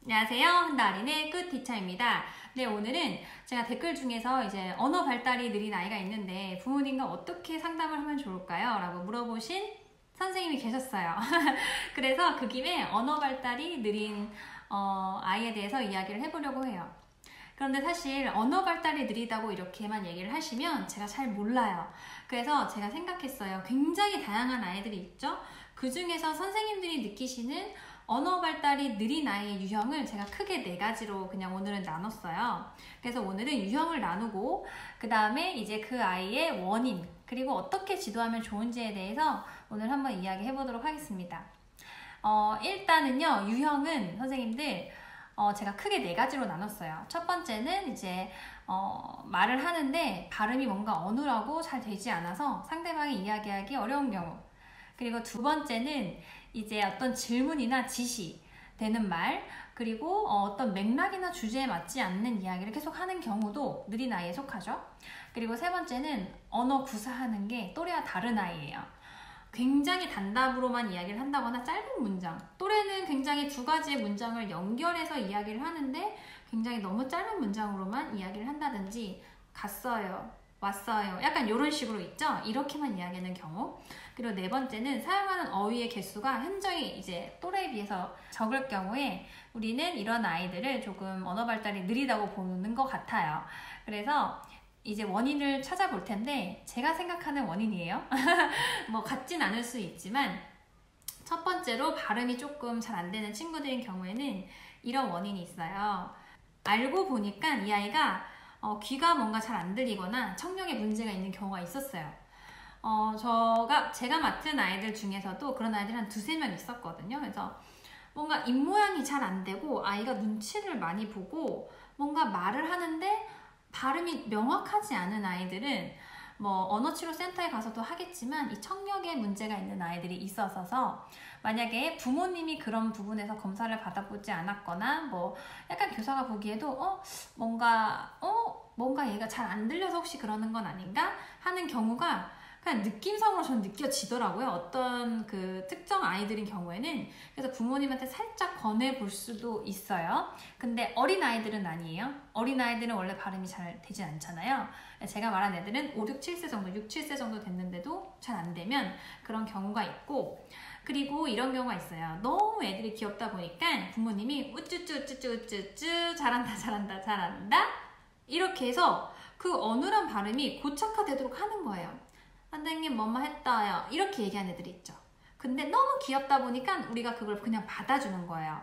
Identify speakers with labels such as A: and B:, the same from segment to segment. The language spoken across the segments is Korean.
A: 안녕하세요. 한다린의 끝티처입니다. 네, 오늘은 제가 댓글 중에서 이제 언어 발달이 느린 아이가 있는데 부모님과 어떻게 상담을 하면 좋을까요? 라고 물어보신 선생님이 계셨어요. 그래서 그 김에 언어 발달이 느린 아이에 대해서 이야기를 해보려고 해요. 그런데 사실 언어 발달이 느리다고 이렇게만 얘기를 하시면 제가 잘 몰라요. 그래서 제가 생각했어요. 굉장히 다양한 아이들이 있죠? 그 중에서 선생님들이 느끼시는 언어 발달이 느린 아이의 유형을 제가 크게 4가지로 그냥 오늘은 나눴어요. 그래서 오늘은 유형을 나누고 그 다음에 이제 그 아이의 원인 그리고 어떻게 지도하면 좋은지에 대해서 오늘 한번 이야기해 보도록 하겠습니다. 일단은요, 유형은 선생님들 제가 크게 4가지로 나눴어요. 첫 번째는 이제 말을 하는데 발음이 뭔가 어눌하고 잘 되지 않아서 상대방이 이야기하기 어려운 경우. 그리고 두 번째는 이제 어떤 질문이나 지시 되는 말, 그리고 어떤 맥락이나 주제에 맞지 않는 이야기를 계속 하는 경우도 느린 아이에 속하죠. 그리고 세 번째는 언어 구사하는 게 또래와 다른 아이예요. 굉장히 단답으로만 이야기를 한다거나 짧은 문장, 또래는 굉장히 2가지의 문장을 연결해서 이야기를 하는데 굉장히 너무 짧은 문장으로만 이야기를 한다든지 갔어요, 왔어요, 약간 이런 식으로 있죠? 이렇게만 이야기하는 경우. 그리고 4번째는 사용하는 어휘의 개수가 현저히 이제 또래에 비해서 적을 경우에 우리는 이런 아이들을 조금 언어 발달이 느리다고 보는 것 같아요. 그래서 이제 원인을 찾아볼 텐데 제가 생각하는 원인이에요. 뭐 같진 않을 수 있지만 첫 번째로 발음이 조금 잘 안 되는 친구들인 경우에는 이런 원인이 있어요. 알고 보니까 이 아이가 귀가 뭔가 잘 안 들리거나 청력에 문제가 있는 경우가 있었어요. 제가 맡은 아이들 중에서도 그런 아이들이 한 2-3명 있었거든요. 그래서 뭔가 입모양이 잘 안 되고 아이가 눈치를 많이 보고 뭔가 말을 하는데 발음이 명확하지 않은 아이들은 뭐 언어치료센터에 가서도 하겠지만 이 청력에 문제가 있는 아이들이 있어서 만약에 부모님이 그런 부분에서 검사를 받아보지 않았거나 뭐 약간 교사가 보기에도 뭔가 얘가 잘 안 들려서 혹시 그러는 건 아닌가 하는 경우가 그냥 느낌상으로 전 느껴지더라고요. 어떤 그 특정 아이들인 경우에는. 그래서 부모님한테 살짝 권해볼 수도 있어요. 근데 어린 아이들은 아니에요. 어린 아이들은 원래 발음이 잘 되지 않잖아요. 제가 말한 애들은 5, 6, 7세 정도, 6, 7세 정도 됐는데도 잘 안 되면 그런 경우가 있고, 그리고 이런 경우가 있어요. 너무 애들이 귀엽다 보니까 부모님이 우쭈쭈쭈쭈쭈쭈 잘한다 이렇게 해서 그 어눌한 발음이 고착화되도록 하는 거예요. 선생님 뭐뭐 했다요 이렇게 얘기하는 애들이 있죠. 근데 너무 귀엽다 보니까 우리가 그걸 그냥 받아주는 거예요.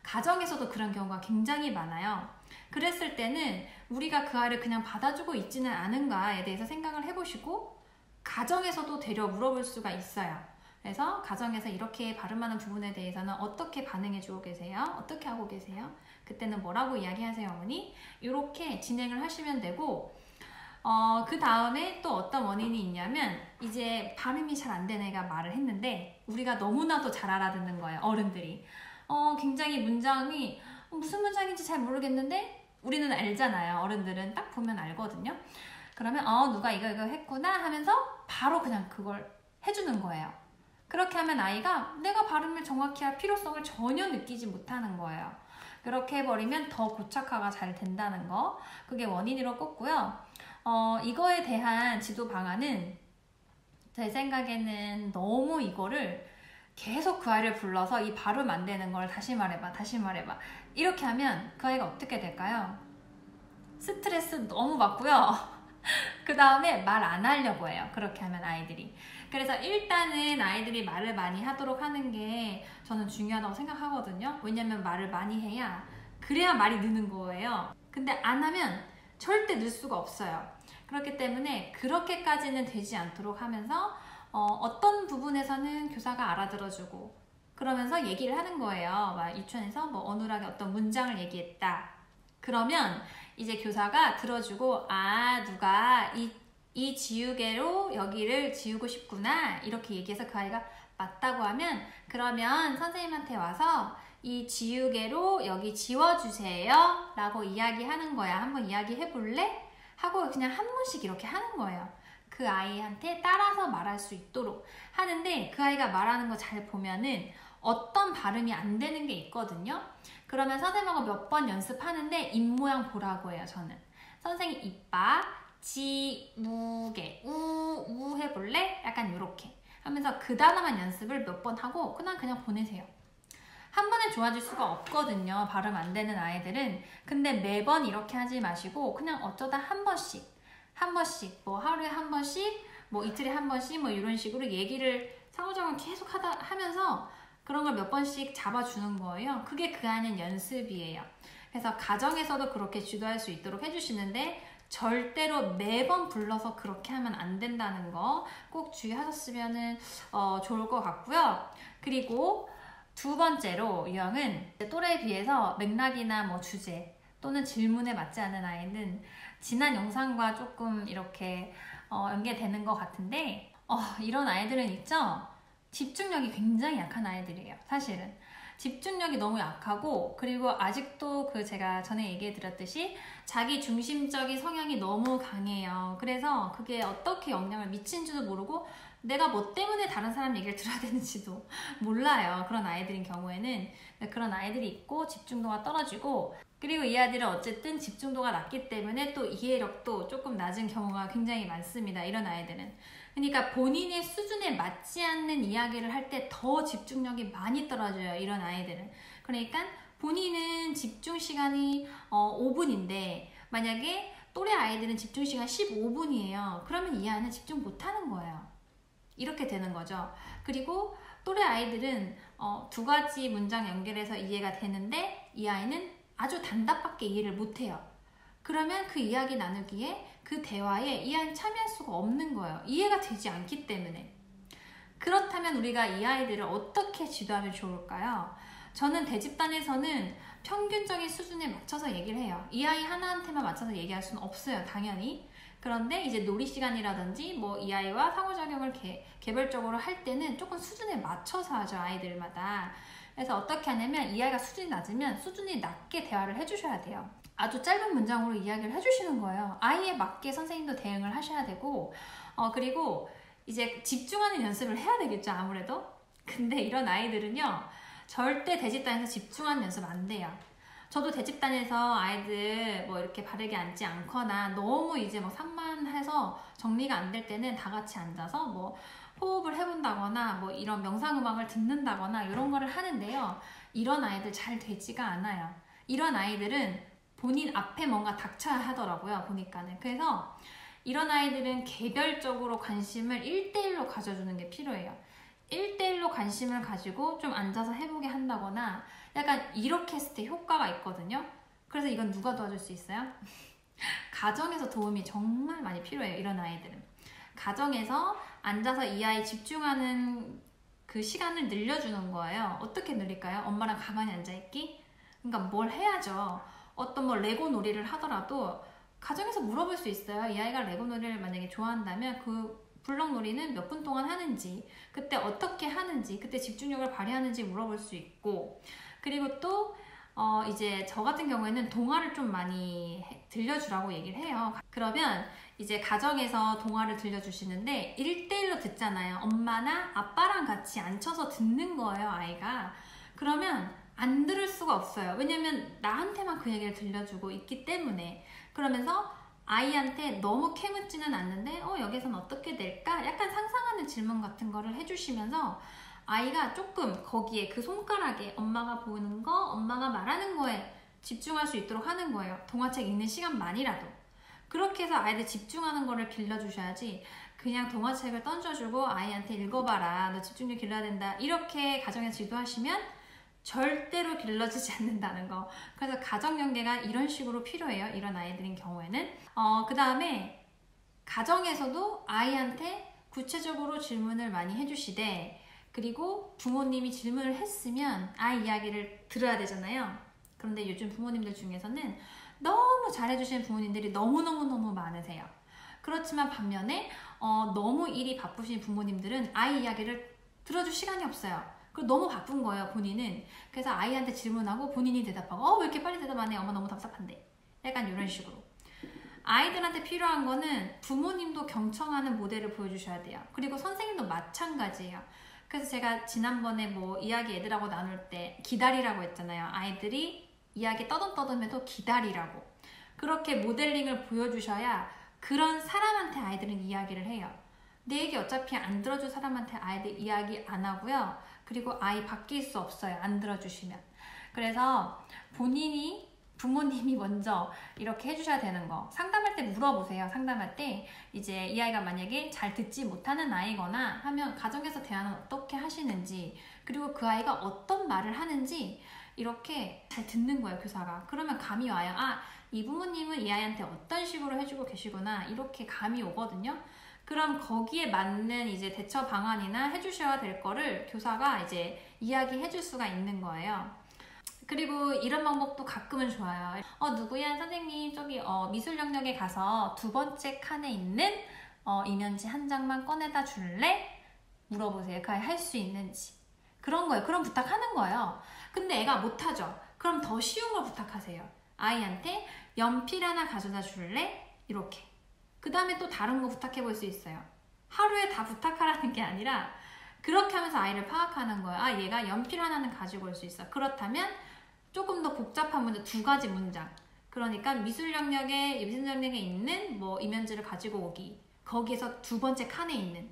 A: 가정에서도 그런 경우가 굉장히 많아요. 그랬을 때는 우리가 그 아이를 그냥 받아주고 있지는 않은가에 대해서 생각을 해보시고 가정에서도 되려 물어볼 수가 있어요. 그래서 가정에서 이렇게 발음하는 부분에 대해서는 어떻게 반응해주고 계세요? 어떻게 하고 계세요? 그때는 뭐라고 이야기하세요, 어머니? 이렇게 진행을 하시면 되고, 그 다음에 또 어떤 원인이 있냐면 이제 발음이 잘 안 되는 애가 말을 했는데 우리가 너무나도 잘 알아듣는 거예요. 어른들이 굉장히 문장이 무슨 문장인지 잘 모르겠는데 우리는 알잖아요. 어른들은 딱 보면 알거든요. 그러면 누가 이거 했구나 하면서 바로 그냥 그걸 해주는 거예요. 그렇게 하면 아이가 내가 발음을 정확히 할 필요성을 전혀 느끼지 못하는 거예요. 그렇게 해버리면 더 고착화가 잘 된다는 거, 그게 원인으로 꼽고요. 이거에 대한 지도 방안은 제 생각에는 너무 이거를 계속 그 아이를 불러서 이 발음 안 되는 걸 다시 말해봐 이렇게 하면 그 아이가 어떻게 될까요? 스트레스 너무 받고요. 그 다음에 말 안 하려고 해요. 그렇게 하면 아이들이. 그래서 일단은 아이들이 말을 많이 하도록 하는 게 저는 중요하다고 생각하거든요. 왜냐면 말을 많이 해야 그래야 말이 느는 거예요. 근데 안 하면 절대 늘 수가 없어요. 그렇기 때문에 그렇게까지는 되지 않도록 하면서 어떤 부분에서는 교사가 알아들어주고 그러면서 얘기를 하는 거예요. 막 유치원에서 뭐 어눌하게 어떤 문장을 얘기했다. 그러면 이제 교사가 들어주고 누가 이 지우개로 여기를 지우고 싶구나 이렇게 얘기해서 그 아이가 맞다고 하면 그러면 선생님한테 와서 이 지우개로 여기 지워주세요 라고 이야기하는 거야. 한번 이야기해 볼래? 하고 그냥 한 번씩 이렇게 하는 거예요. 그 아이한테 따라서 말할 수 있도록 하는데 그 아이가 말하는 거 잘 보면은 어떤 발음이 안 되는 게 있거든요. 그러면 선생님하고 몇 번 연습하는데 입모양 보라고 해요. 저는 선생님 이빠 지무개 우 해볼래? 약간 이렇게 하면서 그 단어만 연습을 몇 번 하고 그냥 보내세요. 한 번에 좋아질 수가 없거든요. 발음 안 되는 아이들은. 근데 매번 이렇게 하지 마시고 그냥 어쩌다 한 번씩 뭐 하루에 한 번씩 뭐 이틀에 한 번씩 뭐 이런 식으로 얘기를 상호작용 계속 하면서 그런 걸 몇 번씩 잡아주는 거예요. 그게 그 안에 연습이에요. 그래서 가정에서도 그렇게 주도할 수 있도록 해주시는데 절대로 매번 불러서 그렇게 하면 안 된다는 거 꼭 주의하셨으면 좋을 것 같고요. 그리고 두 번째로 유형은 또래에 비해서 맥락이나 뭐 주제 또는 질문에 맞지 않는 아이는 지난 영상과 조금 이렇게 연계되는 것 같은데 이런 아이들은 있죠? 집중력이 굉장히 약한 아이들이에요. 사실은 집중력이 너무 약하고 그리고 아직도 제가 전에 얘기해 드렸듯이 자기 중심적인 성향이 너무 강해요. 그래서 그게 어떻게 영향을 미친지도 모르고 내가 뭐 때문에 다른 사람 얘기를 들어야 되는지도 몰라요. 그런 아이들인 경우에는 그런 아이들이 있고 집중도가 떨어지고 그리고 이 아이들은 어쨌든 집중도가 낮기 때문에 또 이해력도 조금 낮은 경우가 굉장히 많습니다. 이런 아이들은. 그러니까 본인의 수준에 맞지 않는 이야기를 할 때 더 집중력이 많이 떨어져요. 이런 아이들은. 그러니까 본인은 집중 시간이 5분인데 만약에 또래 아이들은 집중 시간 15분이에요. 그러면 이 아이는 집중 못하는 거예요. 이렇게 되는 거죠. 그리고 또래 아이들은 두 가지 문장 연결해서 이해가 되는데 이 아이는 아주 단답밖에 이해를 못해요. 그러면 그 이야기 나누기에 그 대화에 이 아이는 참여할 수가 없는 거예요. 이해가 되지 않기 때문에. 그렇다면 우리가 이 아이들을 어떻게 지도하면 좋을까요? 저는 대집단에서는 평균적인 수준에 맞춰서 얘기를 해요. 이 아이 하나한테만 맞춰서 얘기할 수는 없어요. 당연히. 그런데 이제 놀이 시간이라든지 뭐 이 아이와 상호작용을 개별적으로 할 때는 조금 수준에 맞춰서 하죠. 아이들마다. 그래서 어떻게 하냐면 이 아이가 수준이 낮으면 수준이 낮게 대화를 해주셔야 돼요. 아주 짧은 문장으로 이야기를 해주시는 거예요. 아이에 맞게 선생님도 대응을 하셔야 되고 그리고 이제 집중하는 연습을 해야 되겠죠. 아무래도. 근데 이런 아이들은요. 절대 대집단에서 집중하는 연습 안 돼요. 저도 대집단에서 아이들 뭐 이렇게 바르게 앉지 않거나 너무 이제 막 산만해서 정리가 안 될 때는 다 같이 앉아서 뭐 호흡을 해본다거나 뭐 이런 명상음악을 듣는다거나 이런 거를 하는데요. 이런 아이들 잘 되지가 않아요. 이런 아이들은 본인 앞에 뭔가 닥쳐야 하더라고요. 보니까는. 그래서 이런 아이들은 개별적으로 관심을 1대1로 가져주는 게 필요해요. 1대1로 관심을 가지고 좀 앉아서 해보게 한다거나 약간 이렇게 했을 때 효과가 있거든요. 그래서 이건 누가 도와줄 수 있어요? 가정에서 도움이 정말 많이 필요해요. 이런 아이들은. 가정에서 앉아서 이 아이 집중하는 그 시간을 늘려주는 거예요. 어떻게 늘릴까요? 엄마랑 가만히 앉아있기? 그러니까 뭘 해야죠. 어떤 뭐 레고 놀이를 하더라도 가정에서 물어볼 수 있어요. 이 아이가 레고 놀이를 만약에 좋아한다면 그 블럭놀이는 몇 분 동안 하는지, 그때 어떻게 하는지, 그때 집중력을 발휘하는지 물어볼 수 있고, 그리고 또 이제 저 같은 경우에는 동화를 좀 많이 들려주라고 얘기를 해요. 그러면 이제 가정에서 동화를 들려주시는데 1대1로 듣잖아요. 엄마나 아빠랑 같이 앉혀서 듣는 거예요, 아이가. 그러면 안 들을 수가 없어요. 왜냐면 나한테만 그 얘기를 들려주고 있기 때문에. 그러면서 아이한테 너무 캐묻지는 않는데 여기선 어떻게 될까? 약간 상상하는 질문 같은 거를 해주시면서 아이가 조금 거기에 그 손가락에 엄마가 보는 거, 엄마가 말하는 거에 집중할 수 있도록 하는 거예요. 동화책 읽는 시간만이라도. 그렇게 해서 아이들 집중하는 거를 길러주셔야지 그냥 동화책을 던져주고 아이한테 읽어봐라, 너 집중력 길러야 된다, 이렇게 가정에서 지도하시면 절대로 길러지지 않는다는 거. 그래서 가정연계가 이런 식으로 필요해요. 이런 아이들인 경우에는. 그 다음에 가정에서도 아이한테 구체적으로 질문을 많이 해주시되, 그리고 부모님이 질문을 했으면 아이 이야기를 들어야 되잖아요. 그런데 요즘 부모님들 중에서는 너무 잘해주시는 부모님들이 너무너무 많으세요. 그렇지만 반면에 너무 일이 바쁘신 부모님들은 아이 이야기를 들어줄 시간이 없어요. 그리고 너무 바쁜 거예요, 본인은. 그래서 아이한테 질문하고 본인이 대답하고 왜 이렇게 빨리 대답 안 해? 엄마 너무 답답한데. 약간 이런 식으로. 아이들한테 필요한 거는 부모님도 경청하는 모델을 보여주셔야 돼요. 그리고 선생님도 마찬가지예요. 그래서 제가 지난번에 뭐 이야기 애들하고 나눌 때 기다리라고 했잖아요. 아이들이 이야기 떠듬떠듬해도 기다리라고. 그렇게 모델링을 보여주셔야 그런 사람한테 아이들은 이야기를 해요. 내 얘기 어차피 안 들어줄 사람한테 아이들 이야기 안 하고요. 그리고 아이 바뀔 수 없어요. 안 들어주시면. 그래서 본인이 부모님이 먼저 이렇게 해주셔야 되는 거. 상담할 때 물어보세요. 상담할 때 이제 이 아이가 만약에 잘 듣지 못하는 아이거나 하면 가정에서 대화는 어떻게 하시는지, 그리고 그 아이가 어떤 말을 하는지 이렇게 잘 듣는 거예요, 교사가. 그러면 감이 와요. 아, 이 부모님은 이 아이한테 어떤 식으로 해주고 계시구나, 이렇게 감이 오거든요. 그럼 거기에 맞는 이제 대처 방안이나 해주셔야 될 거를 교사가 이제 이야기해 줄 수가 있는 거예요. 그리고 이런 방법도 가끔은 좋아요. 누구야 선생님, 저기 미술 영역에 가서 2번째 칸에 있는 이면지 한 장만 꺼내다 줄래? 물어보세요. 그 아이 할 수 있는지. 그런 거예요. 그럼 부탁하는 거예요. 근데 애가 못하죠. 그럼 더 쉬운 걸 부탁하세요. 아이한테 연필 하나 가져다 줄래? 이렇게. 그 다음에 또 다른 거 부탁해 볼 수 있어요. 하루에 다 부탁하라는 게 아니라 그렇게 하면서 아이를 파악하는 거예요. 아, 얘가 연필 하나는 가지고 올 수 있어. 그렇다면 조금 더 복잡한 문제 2가지 문장. 그러니까 미술 영역에 있는 뭐 이면지를 가지고 오기. 거기에서 2번째 칸에 있는.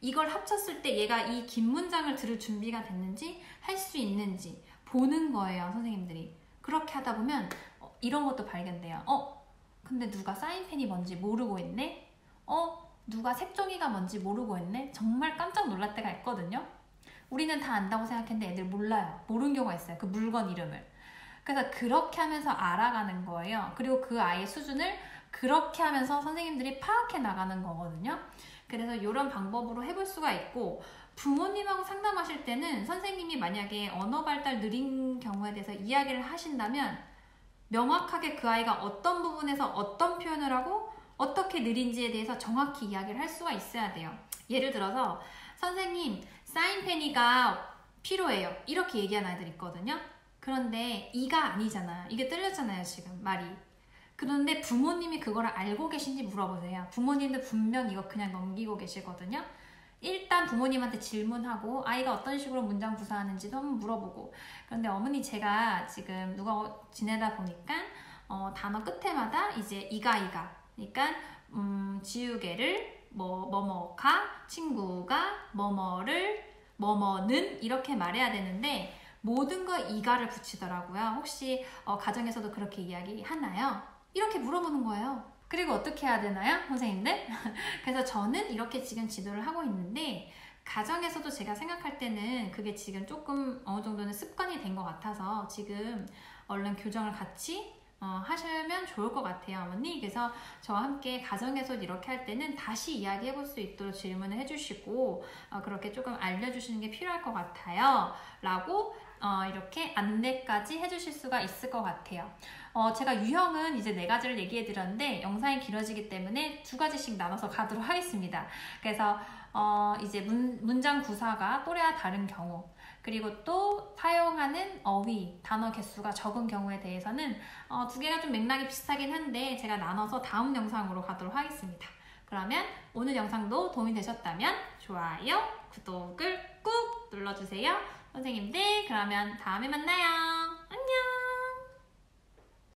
A: 이걸 합쳤을 때 얘가 이 긴 문장을 들을 준비가 됐는지, 할 수 있는지 보는 거예요, 선생님들이. 그렇게 하다 보면 이런 것도 발견돼요. 근데 누가 사인펜이 뭔지 모르고 있네? 누가 색종이가 뭔지 모르고 있네? 정말 깜짝 놀랄 때가 있거든요. 우리는 다 안다고 생각했는데 애들 몰라요. 모르는 경우가 있어요. 그 물건 이름을. 그래서 그렇게 하면서 알아가는 거예요. 그리고 그 아이의 수준을 그렇게 하면서 선생님들이 파악해 나가는 거거든요. 그래서 이런 방법으로 해볼 수가 있고, 부모님하고 상담하실 때는 선생님이 만약에 언어 발달 느린 경우에 대해서 이야기를 하신다면 명확하게 그 아이가 어떤 부분에서 어떤 표현을 하고 어떻게 느린지에 대해서 정확히 이야기를 할 수가 있어야 돼요. 예를 들어서 선생님, 사인펜이가 필요해요. 이렇게 얘기하는 아이들 있거든요. 그런데 이가 아니잖아요. 이게 틀렸잖아요, 지금 말이. 그런데 부모님이 그걸 알고 계신지 물어보세요. 부모님들 분명 이거 그냥 넘기고 계시거든요. 일단 부모님한테 질문하고 아이가 어떤 식으로 문장 구사하는지도 한번 물어보고. 그런데 어머니, 제가 지금 누가 지내다 보니까 단어 끝에마다 이제 이가 그러니까 지우개를 뭐뭐가, 친구가 뭐뭐를, 뭐뭐는 이렇게 말해야 되는데 모든 거 이가를 붙이더라고요. 혹시 가정에서도 그렇게 이야기하나요? 이렇게 물어보는 거예요. 그리고 어떻게 해야 되나요, 선생님들? 그래서 저는 이렇게 지금 지도를 하고 있는데 가정에서도 제가 생각할 때는 그게 지금 조금 어느 정도는 습관이 된 것 같아서 지금 얼른 교정을 같이 하시면 좋을 것 같아요, 어머니. 그래서 저와 함께 가정에서 이렇게 할 때는 다시 이야기해 볼 수 있도록 질문을 해주시고 그렇게 조금 알려주시는 게 필요할 것 같아요 라고 이렇게 안내까지 해주실 수가 있을 것 같아요. 제가 유형은 이제 4가지를 얘기해 드렸는데 영상이 길어지기 때문에 2가지씩 나눠서 가도록 하겠습니다. 그래서 이제 문장 구사가 또래와 다른 경우, 그리고 또 사용하는 어휘, 단어 개수가 적은 경우에 대해서는 2개가 좀 맥락이 비슷하긴 한데 제가 나눠서 다음 영상으로 가도록 하겠습니다. 그러면 오늘 영상도 도움이 되셨다면 좋아요, 구독을 꾹 눌러주세요. 선생님들, 그러면 다음에 만나요.